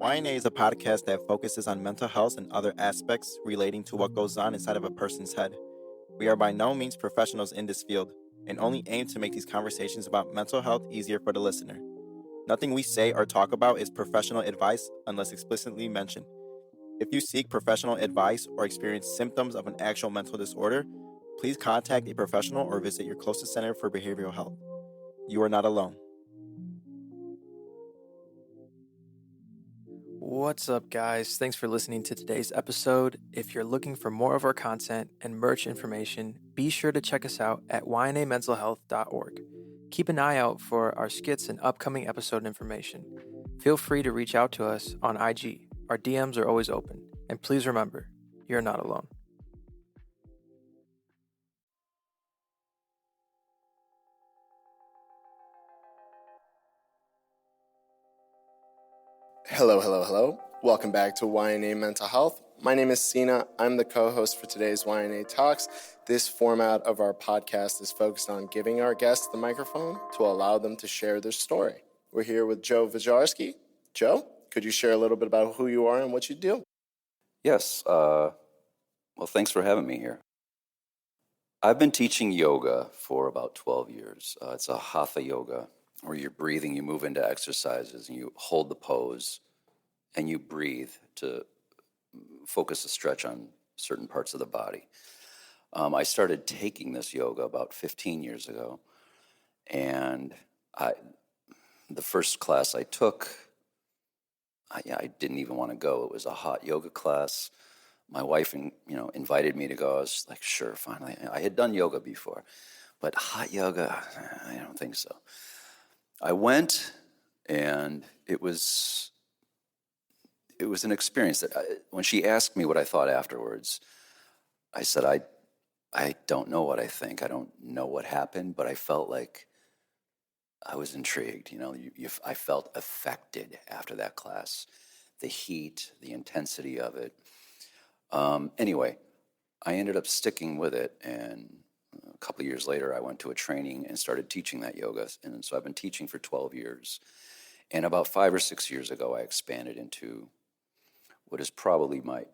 YNA is a podcast that focuses on mental health and other aspects relating to what goes on inside of a person's head. We are by no means professionals in this field and only aim to make these conversations about mental health easier for the listener. Nothing we say or talk about is professional advice unless explicitly mentioned. If you seek professional advice or experience symptoms of an actual mental disorder, please contact a professional or visit your closest center for behavioral health. You are not alone. What's up, guys? Thanks for listening to today's episode. If you're looking for more of our content and merch information, be sure to check us out at ynamentalhealth.org. Keep an eye out for our skits and upcoming episode information. Feel free to reach out to us on IG. Our DMs are always open. And please remember, you're not alone. Hello. Welcome back to YNA Mental Health. My name is Sina. I'm the co-host for today's YNA Talks. This format of our podcast is focused on giving our guests the microphone to allow them to share their story. We're here with Joe Vajarsky. Joe, could you share a little bit about who you are and what you do? Yes. Well, thanks for having me here. I've been teaching yoga for about 12 years. It's a hatha yoga, where you're breathing, you move into exercises, and you hold the pose, and you breathe to focus the stretch on certain parts of the body. I started taking this yoga about 15 years ago, and the first class I took, I didn't even want to go. It was a hot yoga class. My wife, invited me to go. I was like, sure, fine. I had done yoga before, but hot yoga, I don't think so. I went, and it was an experience that when she asked me what I thought afterwards, I said, I don't know what I think. I don't know what happened, but I felt like I was intrigued. I felt affected after that class, the heat, the intensity of it. Anyway, I ended up sticking with it, and a couple of years later, I went to a training and started teaching that yoga. And so I've been teaching for 12 years. And about 5 or 6 years ago, I expanded into what is probably my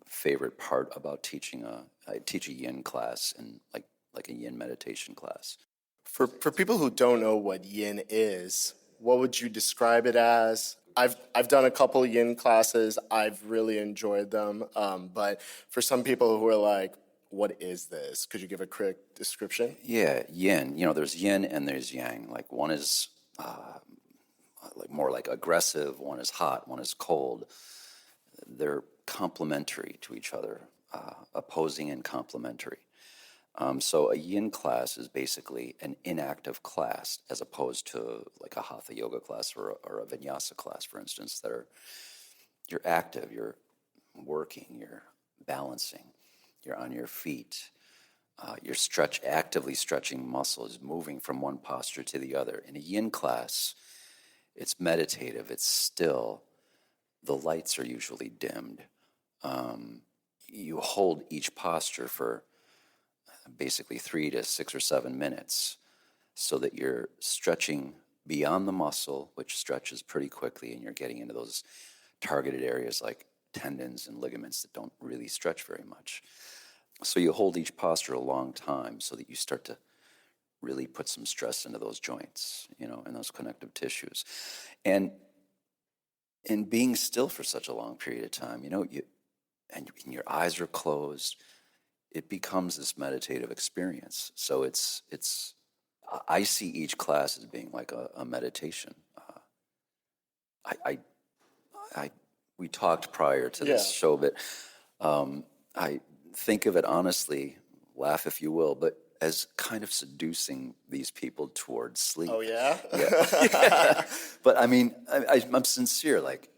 favorite part about teaching. I teach a yin class and like a yin meditation class. For people who don't know what yin is, what would you describe it as? I've done a couple of yin classes. I've really enjoyed them. But for some people who are like, what is this? Could you give a quick description? Yeah, yin. There's yin and there's yang. Like one is more like aggressive, one is hot, one is cold. They're complementary to each other, opposing and complementary. So a yin class is basically an inactive class as opposed to like a hatha yoga class or a vinyasa class, for instance, you're active, you're working, you're balancing, you're on your feet, you're actively stretching muscles, moving from one posture to the other. In a yin class, it's meditative, it's still, the lights are usually dimmed. You hold each posture for basically 3 to 6 or 7 minutes so that you're stretching beyond the muscle, which stretches pretty quickly, and you're getting into those targeted areas like tendons and ligaments that don't really stretch very much. So you hold each posture a long time so that you start to really put some stress into those joints, and those connective tissues. And in being still for such a long period of time, and your eyes are closed, it becomes this meditative experience. So I see each class as being like a meditation. We talked prior to this show, but I think of it honestly, laugh if you will, but as kind of seducing these people towards sleep. Oh, yeah? Yeah. But I mean, I'm sincere. Like,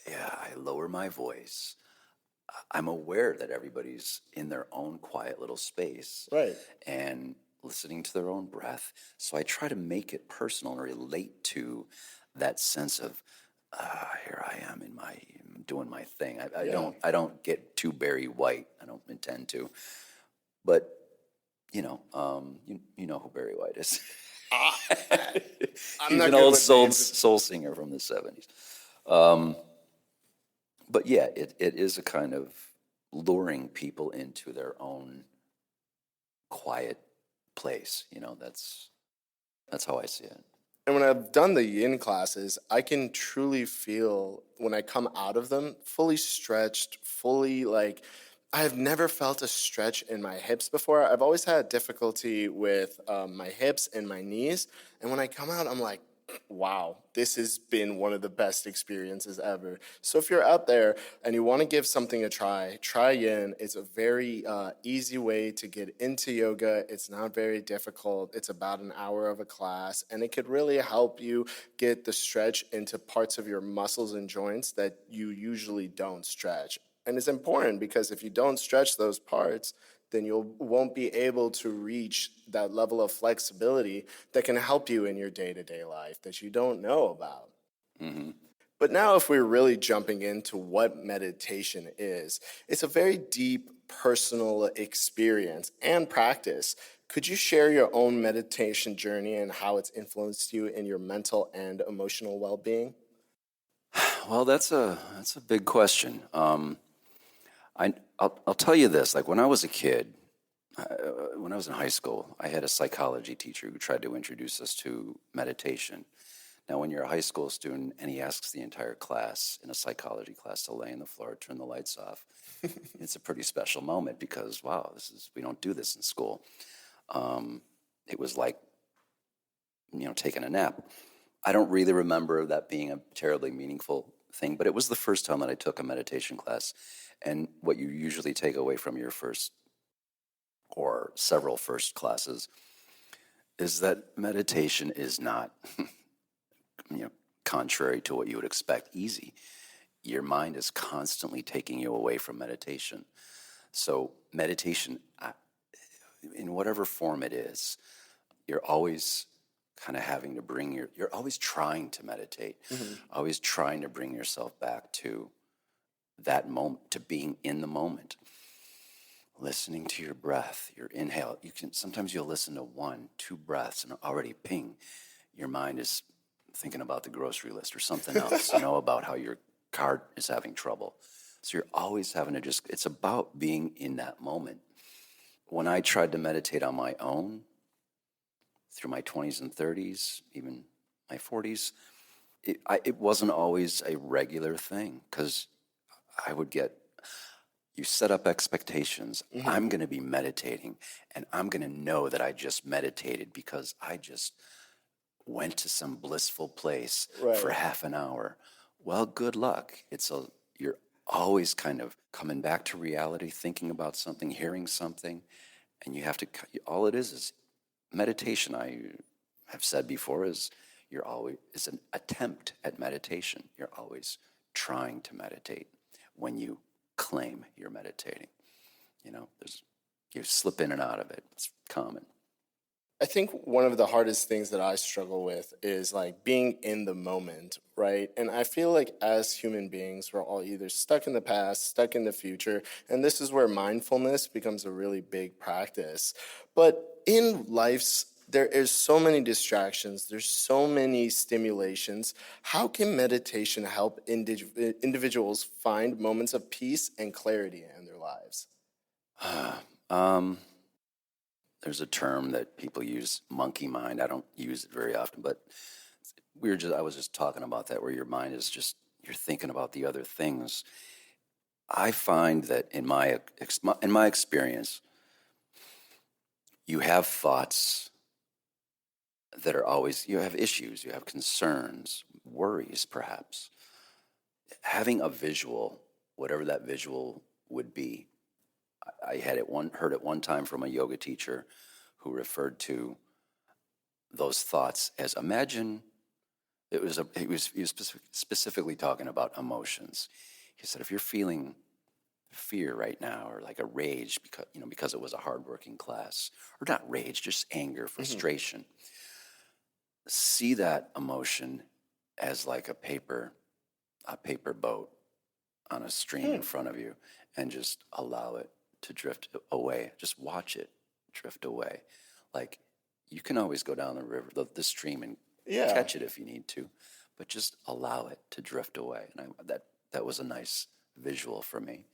I lower my voice. I'm aware that everybody's in their own quiet little space. Right. And listening to their own breath. So I try to make it personal and relate to that sense of, here I am doing my thing. I don't get too Barry White. I don't intend to. But, you know who Barry White is. I'm He's not an good old with soul names. singer from the 70s. But yeah, it is a kind of luring people into their own quiet place. That's how I see it. And when I've done the yin classes, I can truly feel when I come out of them fully stretched, fully like I have never felt a stretch in my hips before. I've always had difficulty with my hips and my knees. And when I come out, I'm like, wow, this has been one of the best experiences ever. So if you're out there and you want to give something a try yin. It's a very easy way to get into yoga. It's not very difficult. It's about an hour of a class, and it could really help you get the stretch into parts of your muscles and joints that you usually don't stretch. And it's important because if you don't stretch those parts, then you won't be able to reach that level of flexibility that can help you in your day-to-day life that you don't know about. Mm-hmm. But now if we're really jumping into what meditation is, it's a very deep personal experience and practice. Could you share your own meditation journey and how it's influenced you in your mental and emotional well-being? Well, that's a big question. I'll tell you this. Like when I was a kid, when I was in high school, I had a psychology teacher who tried to introduce us to meditation. Now, when you're a high school student and he asks the entire class in a psychology class to lay on the floor, turn the lights off, it's a pretty special moment because, wow, we don't do this in school. It was like, taking a nap. I don't really remember that being a terribly meaningful thing, but it was the first time that I took a meditation class. And what you usually take away from your first or several first classes is that meditation is not, contrary to what you would expect, easy. Your mind is constantly taking you away from meditation. So meditation, in whatever form it is, you're always kind of having to you're always trying to meditate, always trying to bring yourself back to that moment, to being in the moment, listening to your breath, your inhale. Sometimes you'll listen to 1, 2 breaths and already ping, your mind is thinking about the grocery list or something else, about how your car is having trouble. So you're always having to it's about being in that moment. When I tried to meditate on my own, through my 20s and 30s, even my 40s, it wasn't always a regular thing because I would you set up expectations. Mm-hmm. I'm going to be meditating and I'm going to know that I just meditated because I just went to some blissful place for half an hour. Well, good luck. You're always kind of coming back to reality, thinking about something, hearing something, and you have to, all it is meditation, I have said before, is an attempt at meditation. You're always trying to meditate when you claim you're meditating. You slip in and out of it. It's common. I think one of the hardest things that I struggle with is like being in the moment, right? And I feel like as human beings, we're all either stuck in the past, stuck in the future, and this is where mindfulness becomes a really big practice. But in there is so many distractions, there's so many stimulations. How can meditation help individuals find moments of peace and clarity in their lives? There's a term that people use, monkey mind. I don't use it very often, but I was just talking about that, where your mind is you're thinking about the other things. I find that in my experience, you have thoughts that are always, you have issues, you have concerns, worries perhaps. Having a visual, whatever that visual would be, I heard it one time from a yoga teacher who referred to those thoughts as imagine. He was specifically talking about emotions. He said, if you're feeling fear right now, or like a rage because it was a hardworking class, or not rage, just anger, frustration, see that emotion as like a paper boat on a stream in front of you, and just allow it to drift away. Just watch it drift away. Like, you can always go down the river, the stream, and catch it if you need to, but just allow it to drift away. And that was a nice visual for me.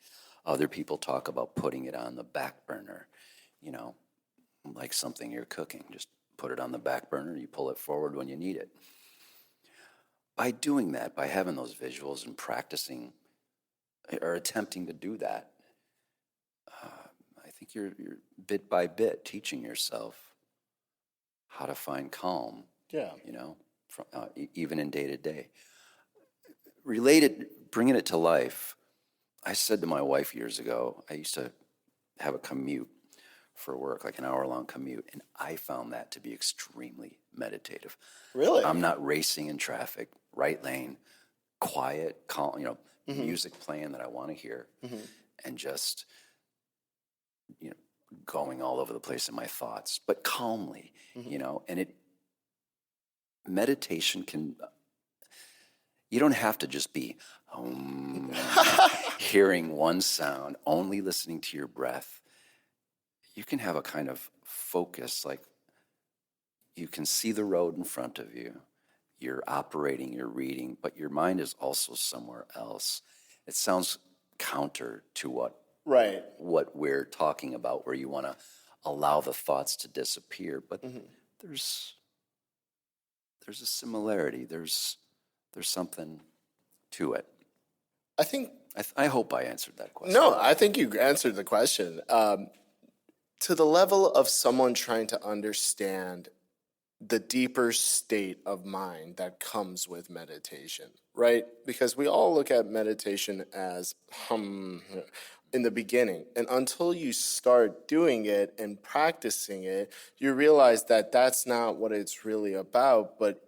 Other people talk about putting it on the back burner, you know, like something you're cooking. Just put it on the back burner, you pull it forward when you need it. By doing that, by having those visuals and practicing or attempting to do that, I think you're bit by bit teaching yourself how to find calm. Yeah. You know, from, even in day to day. Related, bringing it to life. I said to my wife years ago, I used to have a commute for work, like an hour-long commute, and I found that to be extremely meditative. Really? I'm not racing in traffic, right lane, quiet, calm, music playing that I want to hear, and just, going all over the place in my thoughts, but calmly, and meditation you don't have to just be hearing one sound, only listening to your breath. You can have a kind of focus, like you can see the road in front of you. You're operating, you're reading, but your mind is also somewhere else. It sounds counter to what we're talking about, where you want to allow the thoughts to disappear. But there's a similarity. There's something to it. I think. I hope I answered that question. No, I think you answered the question. To the level of someone trying to understand the deeper state of mind that comes with meditation, right? Because we all look at meditation as in the beginning. And until you start doing it and practicing it, you realize that that's not what it's really about, but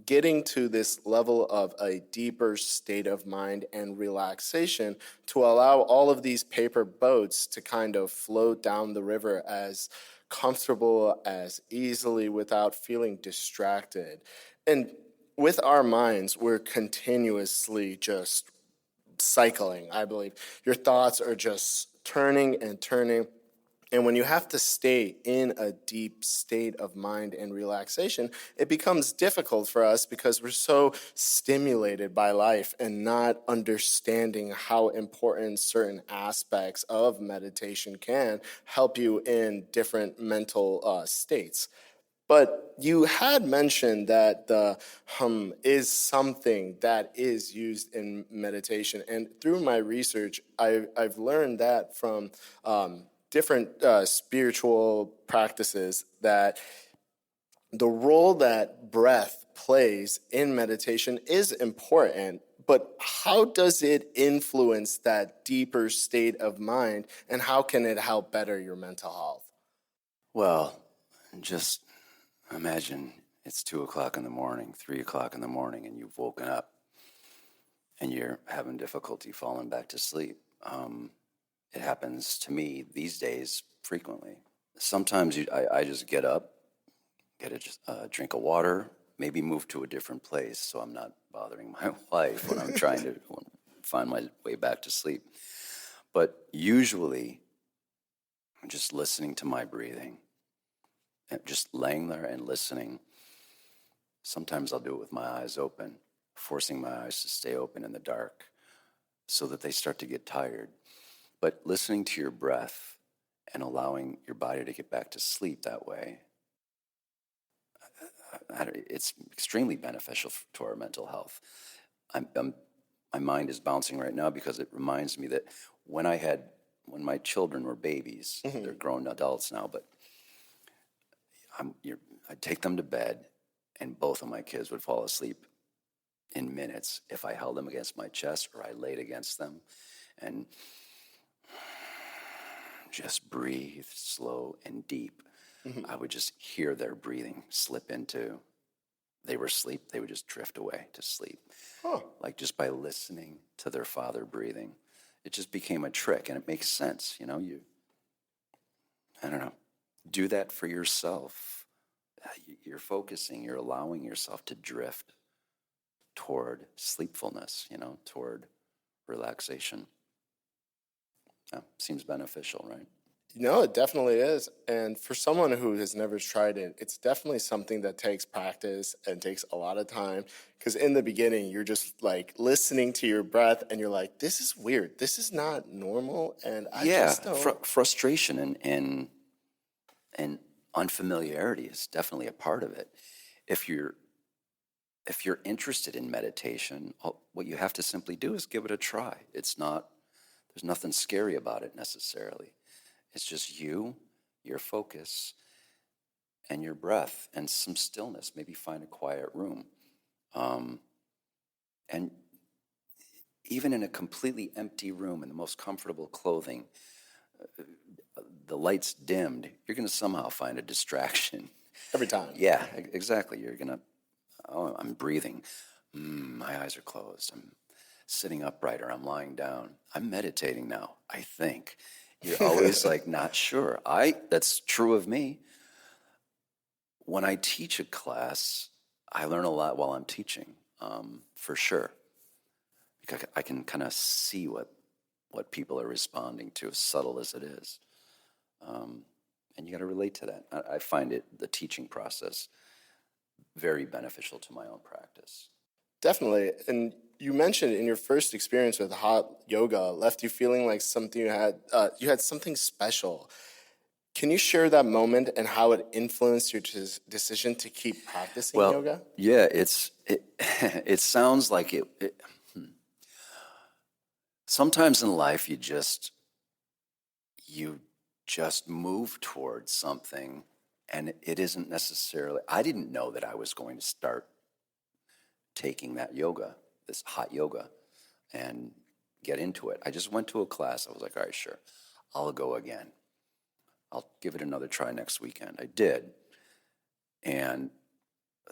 getting to this level of a deeper state of mind and relaxation to allow all of these paper boats to kind of float down the river as comfortable, as easily, without feeling distracted. And with our minds, we're continuously just cycling, I believe. Your thoughts are just turning and turning. And when you have to stay in a deep state of mind and relaxation, it becomes difficult for us because we're so stimulated by life and not understanding how important certain aspects of meditation can help you in different mental states. But you had mentioned that the hum is something that is used in meditation. And through my research, I've learned that from different spiritual practices, that the role that breath plays in meditation is important. But how does it influence that deeper state of mind, and how can it help better your mental health? Well, just imagine it's 2 o'clock in the morning, 3 o'clock in the morning, and you've woken up and you're having difficulty falling back to sleep. It happens to me these days frequently. Sometimes I just get up, get a drink of water, maybe move to a different place so I'm not bothering my wife when I'm trying to find my way back to sleep. But usually I'm just listening to my breathing, and just laying there and listening. Sometimes I'll do it with my eyes open, forcing my eyes to stay open in the dark so that they start to get tired. But listening to your breath and allowing your body to get back to sleep that way, it's extremely beneficial to our mental health. My mind is bouncing right now because it reminds me that when my children were babies, they're grown adults now, but I'd take them to bed, and both of my kids would fall asleep in minutes if I held them against my chest or I laid against them and just breathe slow and deep. I would just hear their breathing slip into. They were asleep. They would just drift away to sleep, like just by listening to their father breathing. It just became a trick, and it makes sense. I don't know. Do that for yourself. You're focusing. You're allowing yourself to drift toward sleepfulness. Toward relaxation. Seems beneficial, right? No, it definitely is. And for someone who has never tried it, it's definitely something that takes practice and takes a lot of time. Because in the beginning, you're just like listening to your breath and you're like, this is weird. This is not normal. And I Yeah, just don't. frustration and unfamiliarity is definitely a part of it. If you're interested in meditation, what you have to simply do is give it a try. There's nothing scary about it necessarily. It's just you, your focus, and your breath, and some stillness. Maybe find a quiet room. And even in a completely empty room, in the most comfortable clothing, the light's dimmed, you're going to somehow find a distraction. Every time. Yeah, exactly. You're going to, I'm breathing. My eyes are closed. I'm sitting upright or I'm lying down. I'm meditating now, I think. You're always like not sure. That's true of me. When I teach a class, I learn a lot while I'm teaching, for sure. Because I can kind of see what people are responding to, as subtle as it is. And you got to relate to that. I find the teaching process, very beneficial to my own practice. Definitely. And you mentioned in your first experience with hot yoga left you feeling like something you had something special. Can you share that moment and how it influenced your decision to keep practicing yoga? Yeah, it sounds like it. Sometimes in life, you just move towards something, and it isn't necessarily. I didn't know that I was going to start taking that yoga, this hot yoga, and get into it. I just went to a class. I was like, all right, sure, I'll go again. I'll give it another try next weekend. I did. And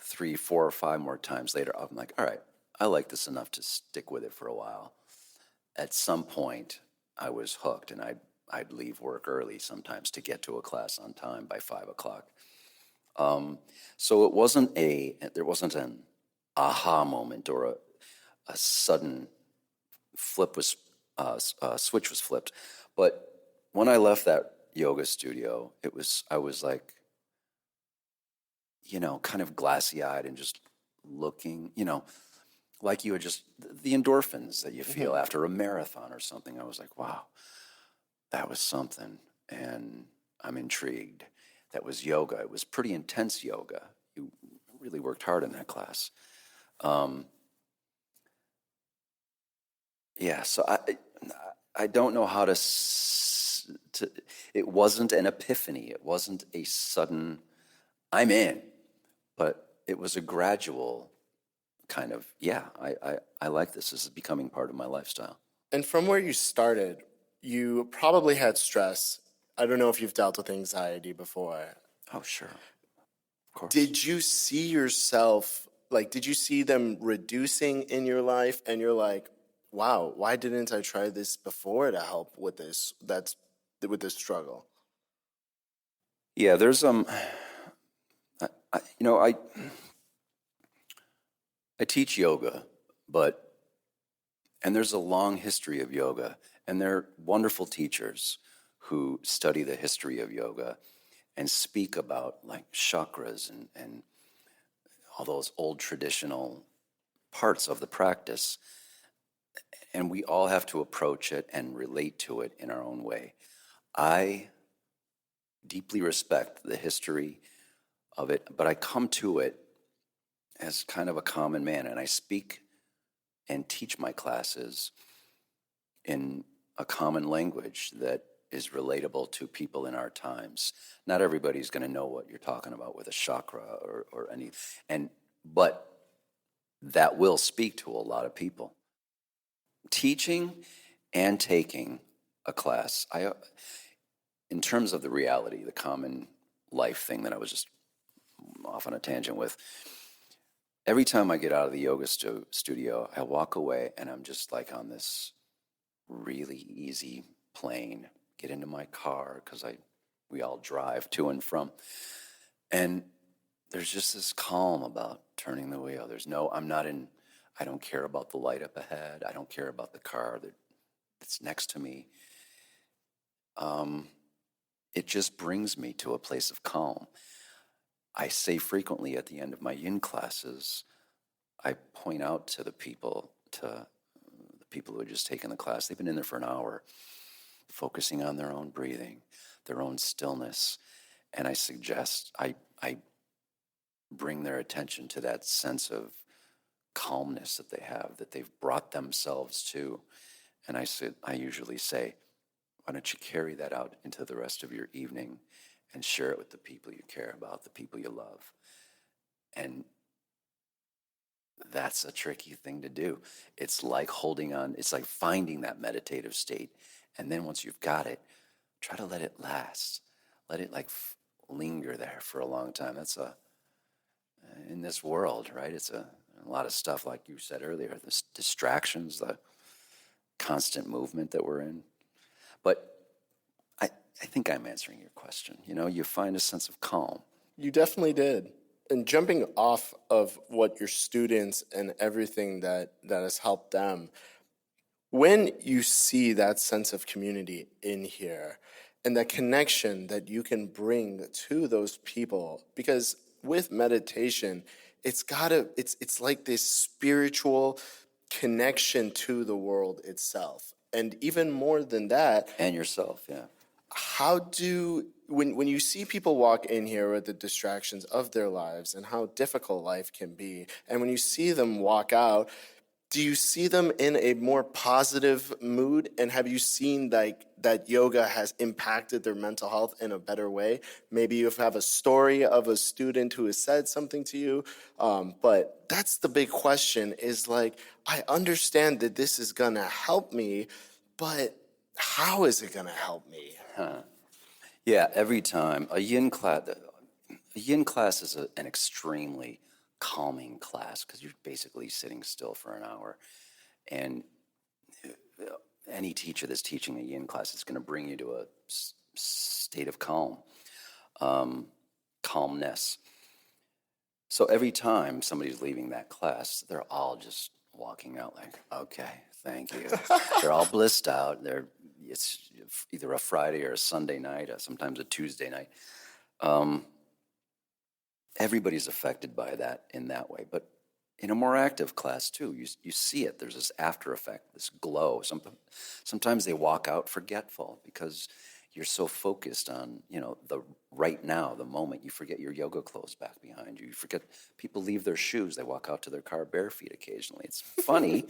3, 4, or 5 more times later, I'm like, all right, I like this enough to stick with it for a while. At some point, I was hooked, and I'd leave work early sometimes to get to a class on time by 5 o'clock. So there wasn't an aha moment or a sudden switch was flipped. But when I left that yoga studio, I was like, kind of glassy-eyed and just looking, like you had just, the endorphins that you feel after a marathon or something. I was like, wow, that was something. And I'm intrigued. That was yoga. It was pretty intense yoga. You really worked hard in that class. Yeah, so I don't know how to it wasn't an epiphany. It wasn't a sudden, I'm in, but it was a gradual kind of, I like this. This is becoming part of my lifestyle. And from where you started, you probably had stress. I don't know if you've dealt with anxiety before. Oh, sure. Of course. Did you see yourself, did you see them reducing in your life and you're like, wow, why didn't I try this before to help with this, with this struggle? Yeah, there's, I teach yoga, and there's a long history of yoga, and there are wonderful teachers who study the history of yoga and speak about like chakras and all those old traditional parts of the practice. And we all have to approach it and relate to it in our own way. I deeply respect the history of it, but I come to it as kind of a common man, and I speak and teach my classes in a common language that is relatable to people in our times. Not everybody's going to know what you're talking about with a chakra or any, but that will speak to a lot of people. Teaching and taking a class, in terms of the reality, the common life thing that I was just off on a tangent with, every time I get out of the yoga studio, I walk away and I'm just like on this really easy plane, get into my car, because we all drive to and from. And there's just this calm about turning the wheel. I don't care about the light up ahead. I don't care about the car that's next to me. it just brings me to a place of calm. I say frequently at the end of my yin classes, I point out to the people who had just taken the class, they've been in there for an hour, focusing on their own breathing, their own stillness. And I suggest, I bring their attention to that sense of calmness that they have, that they've brought themselves to. And I usually say, why don't you carry that out into the rest of your evening and share it with the people you care about, the people you love. And that's a tricky thing to do. It's like holding on, it's like finding that meditative state. And then once you've got it, try to let it last. Let it linger there for a long time. That's in this world, right? It's a lot of stuff, like you said earlier, the distractions, the constant movement that we're in. But I think I'm answering your question. You find a sense of calm. You definitely did. And jumping off of what your students and everything that has helped them, when you see that sense of community in here and that connection that you can bring to those people, because with meditation, it's like this spiritual connection to the world itself. And even more than that, And yourself, yeah. When you see people walk in here with the distractions of their lives and how difficult life can be, and when you see them walk out, do you see them in a more positive mood? And have you seen that yoga has impacted their mental health in a better way? Maybe you have a story of a student who has said something to you. But that's the big question, is I understand that this is going to help me, but how is it going to help me? Yeah, every time. A yin class is an extremely calming class because you're basically sitting still for an hour. And any teacher that's teaching a yin class is going to bring you to a state of calmness. So every time somebody's leaving that class, they're all just walking out like, okay, thank you. They're all blissed out. It's either a Friday or a Sunday night, sometimes a Tuesday night. Everybody's affected by that in that way. But in a more active class too, you see it. There's this after effect, this glow. Sometimes they walk out forgetful because you're so focused on, the right now, the moment. You forget your yoga clothes back behind you. You forget people leave their shoes. They walk out to their car bare feet occasionally. It's funny,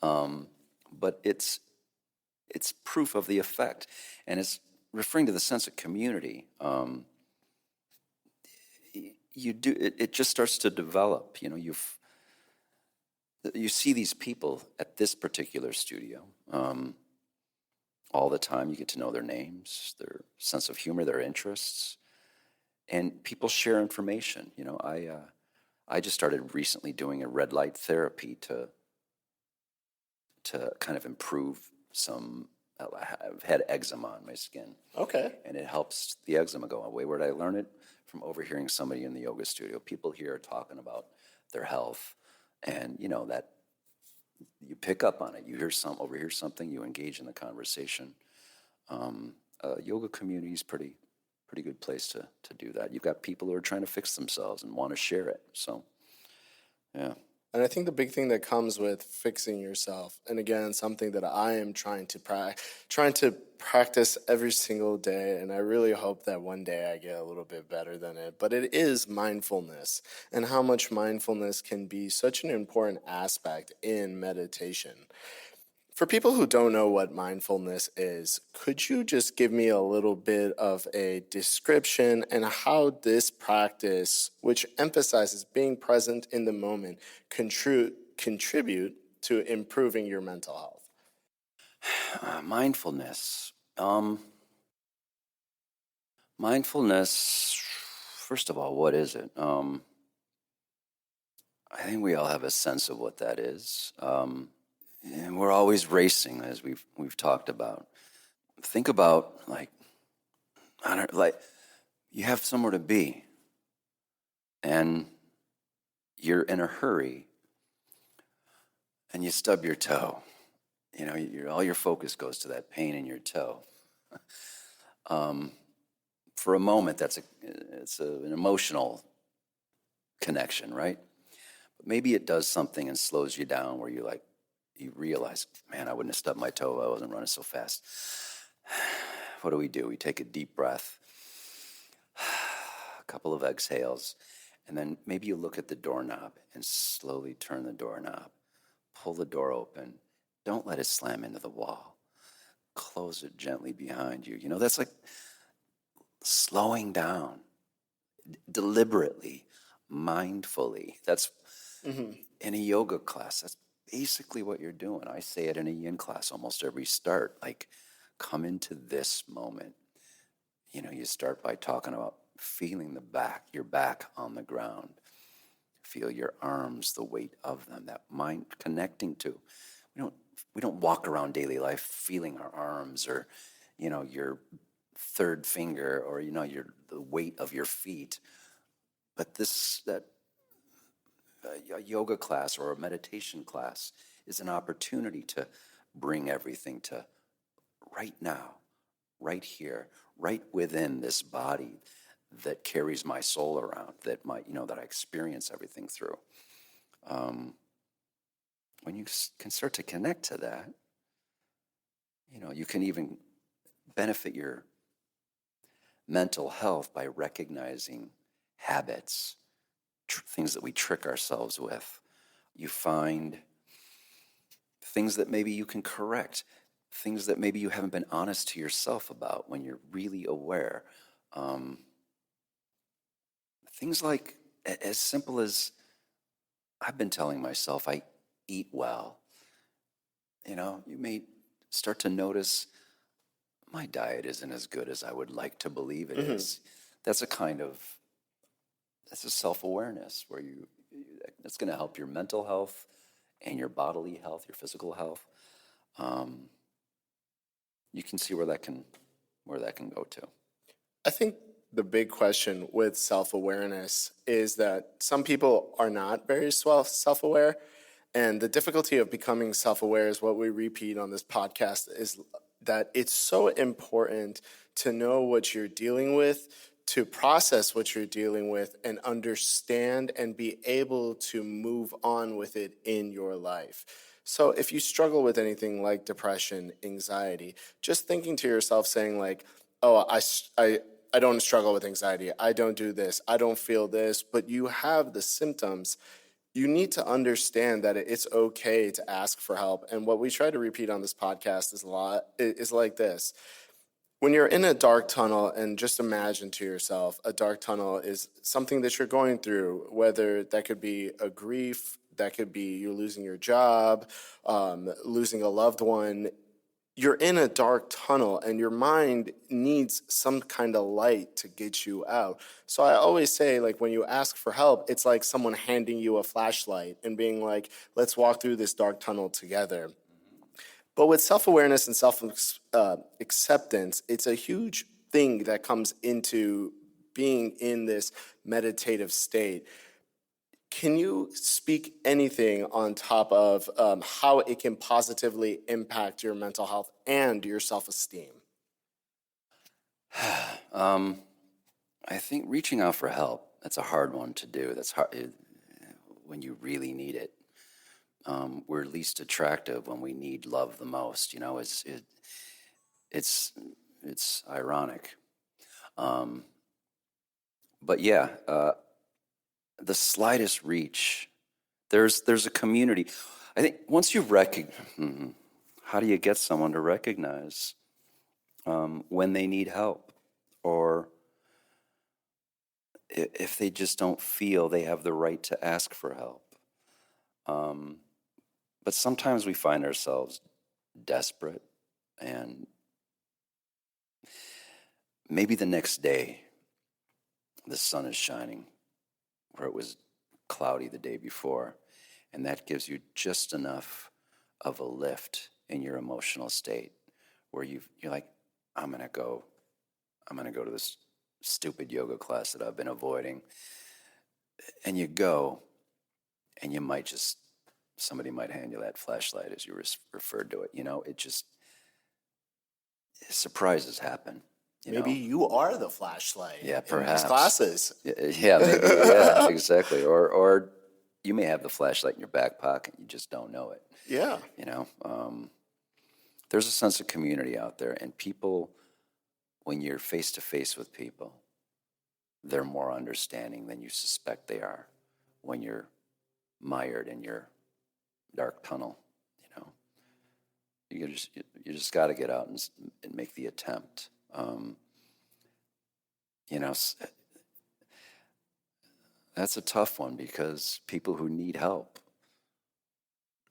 but it's proof of the effect. And it's referring to the sense of community. It just starts to develop. You see these people at this particular studio all the time. You get to know their names, their sense of humor, their interests, and people share information. I just started recently doing a red light therapy to kind of improve some. I've had eczema on my skin. Okay. And it helps the eczema go away. Where did I learn it? From overhearing somebody in the yoga studio. People here are talking about their health, and that you pick up on it. You overhear something, you engage in the conversation. Yoga community is pretty good place to do that. You've got people who are trying to fix themselves and want to share it. So, yeah. And I think the big thing that comes with fixing yourself, and again, something that I am trying to practice every single day, and I really hope that one day I get a little bit better than it, but it is mindfulness, and how much mindfulness can be such an important aspect in meditation. For people who don't know what mindfulness is, could you just give me a little bit of a description and how this practice, which emphasizes being present in the moment, contribute to improving your mental health? Mindfulness. Mindfulness, first of all, what is it? I think we all have a sense of what that is. And we're always racing, as we've talked about. Think about you have somewhere to be, and you're in a hurry, and you stub your toe. All your focus goes to that pain in your toe. for a moment, an emotional connection, right? But maybe it does something and slows you down where you realize, man, I wouldn't have stubbed my toe if I wasn't running so fast. What do? We take a deep breath, a couple of exhales, and then maybe you look at the doorknob and slowly turn the doorknob. Pull the door open. Don't let it slam into the wall. Close it gently behind you. That's like slowing down deliberately, mindfully. That's in a yoga class. That's basically what you're doing. I say it in a yin class almost every start. Like, come into this moment. You start by talking about feeling your back on the ground. Feel your arms, the weight of them, that mind connecting to. We don't walk around daily life feeling our arms or, your third finger or, the weight of your feet. But a yoga class or a meditation class is an opportunity to bring everything to right now, right here, right within this body that carries my soul around, that I experience everything through. When you can start to connect to that, you can even benefit your mental health by recognizing habits, things that we trick ourselves with. You find things that maybe you can correct, things that maybe you haven't been honest to yourself about when you're really aware. Things like as simple as I've been telling myself I eat well. You may start to notice my diet isn't as good as I would like to believe it is. That's a self-awareness where that's going to help your mental health and your bodily health, your physical health. You can see where that can go to. I think the big question with self-awareness is that some people are not very self-aware. And the difficulty of becoming self-aware is what we repeat on this podcast is that it's so important to know what you're dealing with, to process what you're dealing with, and understand and be able to move on with it in your life. So if you struggle with anything like depression, anxiety, just thinking to yourself saying like, oh, I don't struggle with anxiety. I don't do this. I don't feel this. But you have the symptoms. You need to understand that it's okay to ask for help. And what we try to repeat on this podcast is like this. When you're in a dark tunnel, and just imagine to yourself, a dark tunnel is something that you're going through, whether that could be a grief, that could be you losing your job, losing a loved one. You're in a dark tunnel and your mind needs some kind of light to get you out. So I always say, like, when you ask for help, it's like someone handing you a flashlight and being like, let's walk through this dark tunnel together. But with self-awareness and self-acceptance, it's a huge thing that comes into being in this meditative state. Can you speak anything on top of how it can positively impact your mental health and your self-esteem? I think reaching out for help, that's a hard one to do. That's hard when you really need it. We're least attractive when we need love the most. It's ironic. But yeah, the slightest reach, there's a community. I think once you how do you get someone to recognize when they need help, or if they just don't feel they have the right to ask for help? But sometimes we find ourselves desperate, and maybe the next day the sun is shining where it was cloudy the day before, and that gives you just enough of a lift in your emotional state where you're like, I'm gonna go to this stupid yoga class that I've been avoiding. And you go, and somebody might hand you that flashlight, as you referred to it. Surprises happen. Maybe you are the flashlight Yeah, in perhaps. these classes. Yeah, maybe. Yeah, exactly. Or you may have the flashlight in your back pocket. You just don't know it. Yeah. There's a sense of community out there, and people, when you're face to face with people, they're more understanding than you suspect they are when you're mired in your dark tunnel. You just got to get out and make the attempt. That's a tough one because people who need help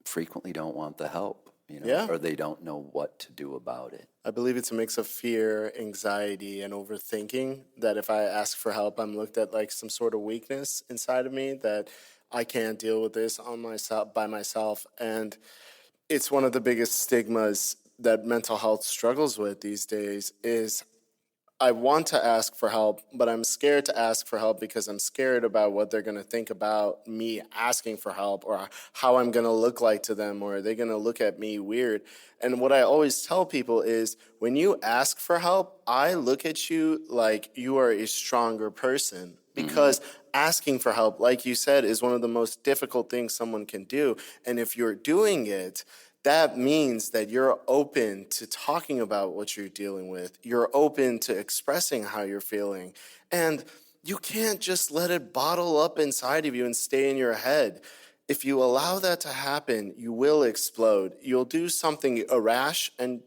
frequently don't want the help, Yeah. or they don't know what to do about it. I believe it's a mix of fear, anxiety, and overthinking, that if I ask for help, I'm looked at like some sort of weakness inside of me, that I can't deal with this by myself. And it's one of the biggest stigmas that mental health struggles with these days is I want to ask for help, but I'm scared to ask for help because I'm scared about what they're going to think about me asking for help, or how I'm going to look like to them, or are they going to look at me weird? And what I always tell people is when you ask for help, I look at you like you are a stronger person, because asking for help, like you said, is one of the most difficult things someone can do. And if you're doing it, that means that you're open to talking about what you're dealing with. You're open to expressing how you're feeling. And you can't just let it bottle up inside of you and stay in your head. If you allow that to happen, you will explode. You'll do something rash, and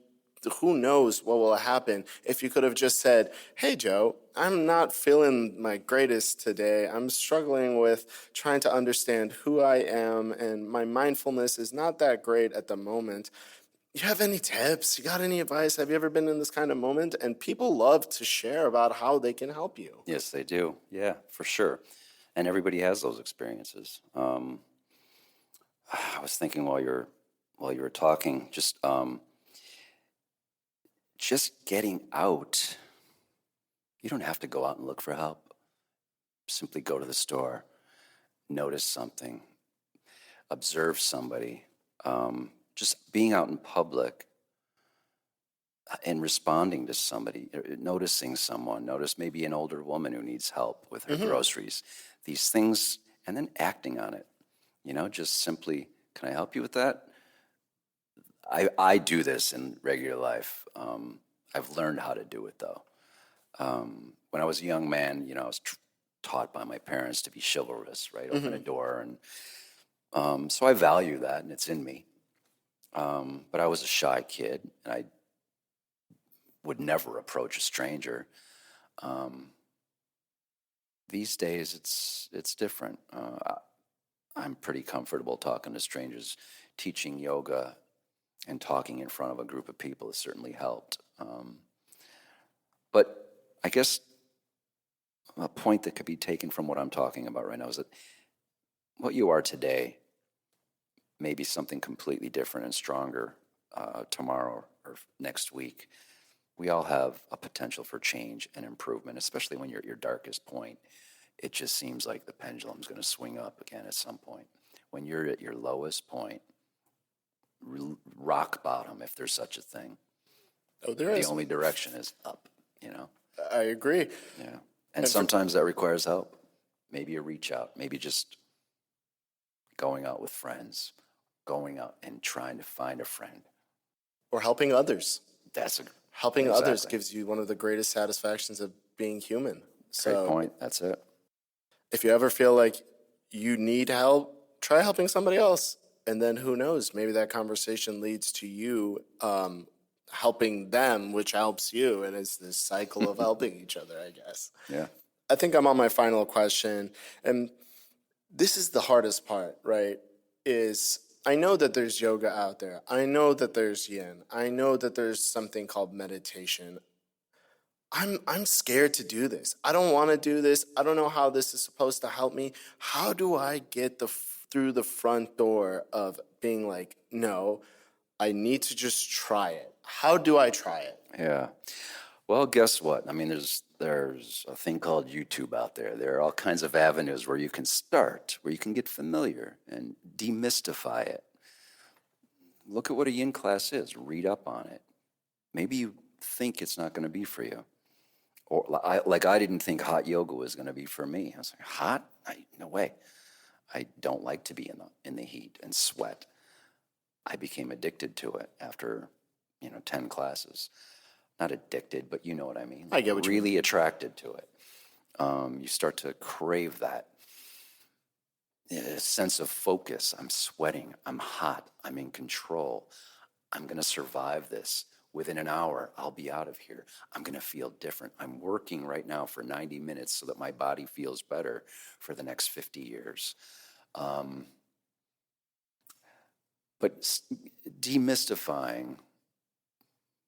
who knows what will happen. If you could have just said, hey, Joe, I'm not feeling my greatest today. I'm struggling with trying to understand who I am, and my mindfulness is not that great at the moment. You have any tips? You got any advice? Have you ever been in this kind of moment? And people love to share about how they can help you. Yes, they do. Yeah, for sure. And everybody has those experiences. I was thinking while you were talking, just getting out. You don't have to go out and look for help. Simply go to the store, notice something, observe somebody. Just being out in public and responding to somebody, noticing someone, notice maybe an older woman who needs help with her groceries, these things, and then acting on it. Just simply, can I help you with that? I do this in regular life. I've learned how to do it, though. When I was a young man, I was taught by my parents to be chivalrous, right? Open a door. And so I value that, and it's in me. But I was a shy kid, and I would never approach a stranger. These days, it's different. I'm pretty comfortable talking to strangers. Teaching yoga and talking in front of a group of people has certainly helped. But I guess a point that could be taken from what I'm talking about right now is that what you are today may be something completely different and stronger tomorrow or next week. We all have a potential for change and improvement, especially when you're at your darkest point. It just seems like the pendulum's going to swing up again at some point. When you're at your lowest point, rock bottom, if there's such a thing, the only direction is up, I agree. Yeah. And sometimes that requires help. Maybe a reach out, maybe just going out with friends, going out and trying to find a friend. Or helping others. Helping exactly. others gives you one of the greatest satisfactions of being human. Great point. That's it. If you ever feel like you need help, try helping somebody else. And then who knows, maybe that conversation leads to you helping them, which helps you. And it's this cycle of helping each other, I guess. Yeah. I think I'm on my final question. And this is the hardest part, right? Is I know that there's yoga out there. I know that there's yin. I know that there's something called meditation. I'm scared to do this. I don't want to do this. I don't know how this is supposed to help me. How do I get through the front door of being like, no, I need to just try it? How do I try it? Yeah. Well, guess what? I mean, there's a thing called YouTube out there. There are all kinds of avenues where you can start, where you can get familiar and demystify it. Look at what a yin class is. Read up on it. Maybe you think it's not going to be for you. Or I didn't think hot yoga was going to be for me. I was like, hot? No way. I don't like to be in the heat and sweat. I became addicted to it after, 10 classes. Not addicted, but you know what I mean. I get what you mean. Really attracted to it. You start to crave that sense of focus. I'm sweating. I'm hot. I'm in control. I'm going to survive this. Within an hour, I'll be out of here. I'm going to feel different. I'm working right now for 90 minutes so that my body feels better for the next 50 years. But demystifying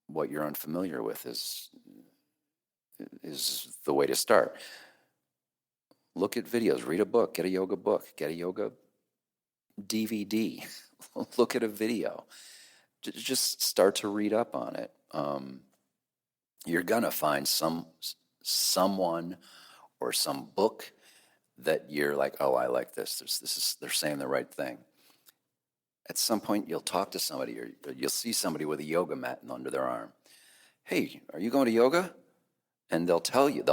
what you're unfamiliar with is the way to start. Look at videos, read a book, get a yoga book, get a yoga DVD, look at a video. Just start to read up on it. You're gonna find someone or some book that you're like, oh, I like this. They're saying the right thing. At some point, you'll talk to somebody, or you'll see somebody with a yoga mat under their arm. Hey, are you going to yoga? And they'll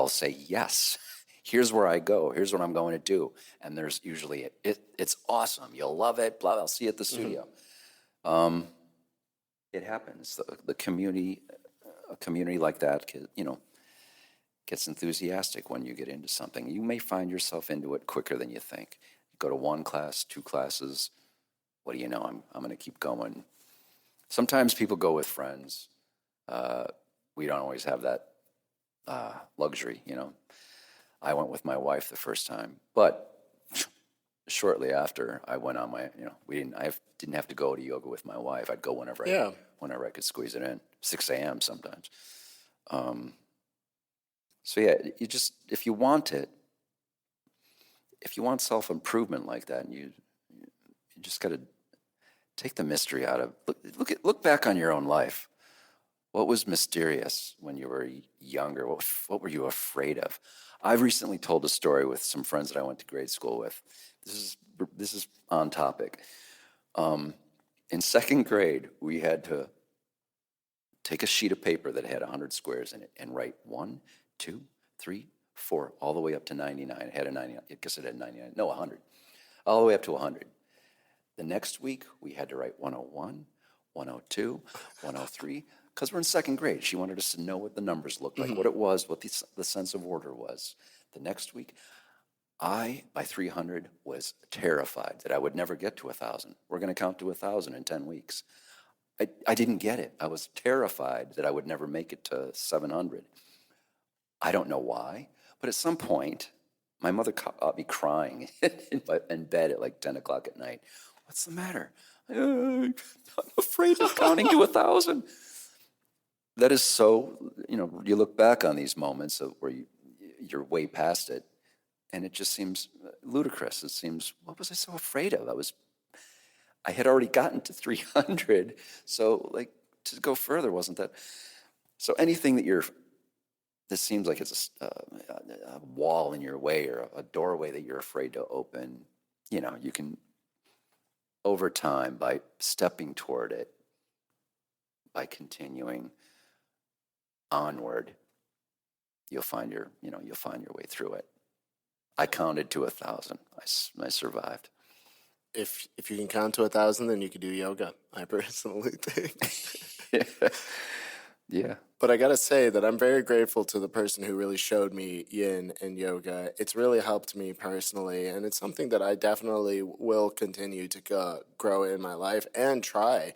say yes. Here's where I go. Here's what I'm going to do. And there's usually it's awesome. You'll love it. Blah. I'll see you at the studio. It happens. The community, a community like that, gets enthusiastic when you get into something. You may find yourself into it quicker than you think. You go to 1 class, 2 classes. What do you know? I'm going to keep going. Sometimes people go with friends. We don't always have that luxury, I went with my wife the first time, but shortly after I went on my, I didn't have to go to yoga with my wife. I'd go whenever I could squeeze it in, 6 a.m. sometimes. So yeah, if you want it, if you want self-improvement like that, and you just got to take the mystery out of, look back on your own life. What was mysterious when you were younger? What were you afraid of? I've recently told a story with some friends that I went to grade school with. This is on topic. In 2nd grade, we had to take a sheet of paper that had 100 squares in it and write 1, 2, 3, 4, all the way up to 99. It had a 99. I guess it had 99. No, 100. All the way up to 100. The next week, we had to write 101, 102, 103. Because we're in 2nd grade. She wanted us to know what the numbers looked like, what it was, what the sense of order was. The next week, by 300, was terrified that I would never get to 1,000. We're going to count to 1,000 in 10 weeks. I didn't get it. I was terrified that I would never make it to 700. I don't know why, but at some point, my mother caught me crying in bed at like 10 o'clock at night. What's the matter? I'm afraid of counting to 1,000. That is so, you look back on these moments where you're way past it, and it just seems ludicrous. It seems, what was I so afraid of? I had already gotten to 300, so to go further wasn't that. So anything that seems like it's a wall in your way or a doorway that you're afraid to open, you can, over time, by stepping toward it, by continuing onward, you'll find your way through it. I counted to 1,000. I survived. If you can count to 1,000, then you could do yoga, I personally think. Yeah. But I got to say that I'm very grateful to the person who really showed me yin and yoga. It's really helped me personally, and it's something that I definitely will continue to grow in my life and try.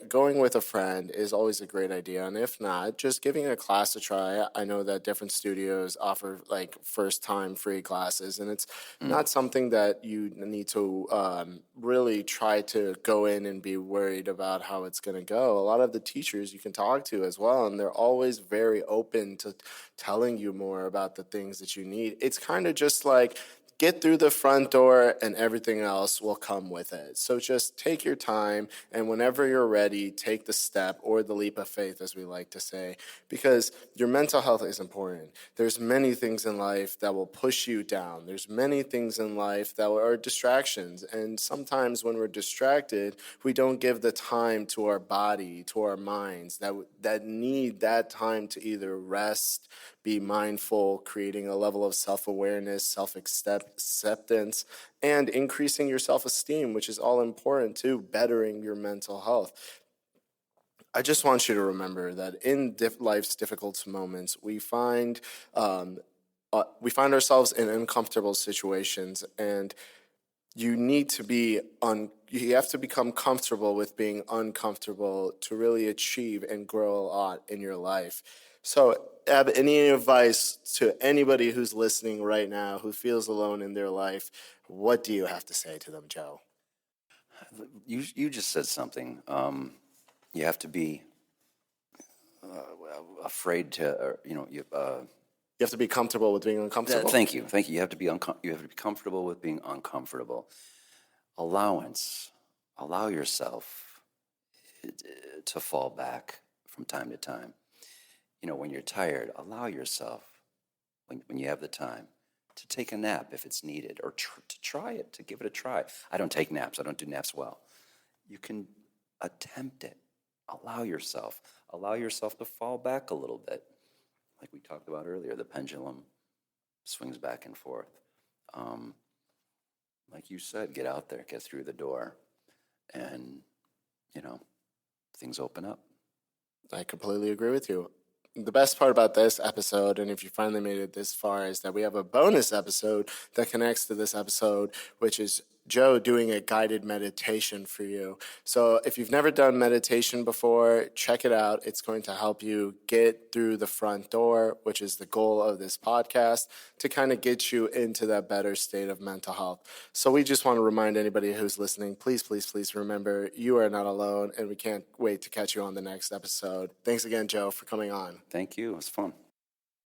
Going with a friend is always a great idea, and if not, just giving a class a try. I know that different studios offer first-time free classes, and it's not something that you need to really try to go in and be worried about how it's going to go. A lot of the teachers you can talk to as well, and they're always very open to telling you more about the things that you need. It's kind of just like get through the front door and everything else will come with it. So just take your time, and whenever you're ready, take the step or the leap of faith, as we like to say, because your mental health is important. There's many things in life that will push you down. There's many things in life that are distractions, and sometimes when we're distracted, we don't give the time to our body, to our minds that need that time to either rest, be mindful, creating a level of self-awareness, self-acceptance, and increasing your self-esteem, which is all important to bettering your mental health. I just want you to remember that in life's difficult moments, we find ourselves in uncomfortable situations, and you have to become comfortable with being uncomfortable to really achieve and grow a lot in your life. So, have any advice to anybody who's listening right now who feels alone in their life? What do you have to say to them, Joe? You just said something. You have to be afraid to, You have to be comfortable with being uncomfortable. Thank you. You have to be comfortable with being uncomfortable. Allowance. Allow yourself to fall back from time to time. When you're tired, allow yourself, when you have the time, to take a nap if it's needed, or to try it, to give it a try. I don't take naps. I don't do naps well. You can attempt it. Allow yourself to fall back a little bit. Like we talked about earlier, the pendulum swings back and forth. Like you said, get out there, get through the door, and, things open up. I completely agree with you. The best part about this episode, and if you finally made it this far, is that we have a bonus episode that connects to this episode, which is Joe doing a guided meditation for you. So if you've never done meditation before, check it out. It's going to help you get through the front door, which is the goal of this podcast, to kind of get you into that better state of mental health. So we just want to remind anybody who's listening, please, please, please remember you are not alone, and we can't wait to catch you on the next episode. Thanks again, Joe, for coming on. Thank you. It was fun.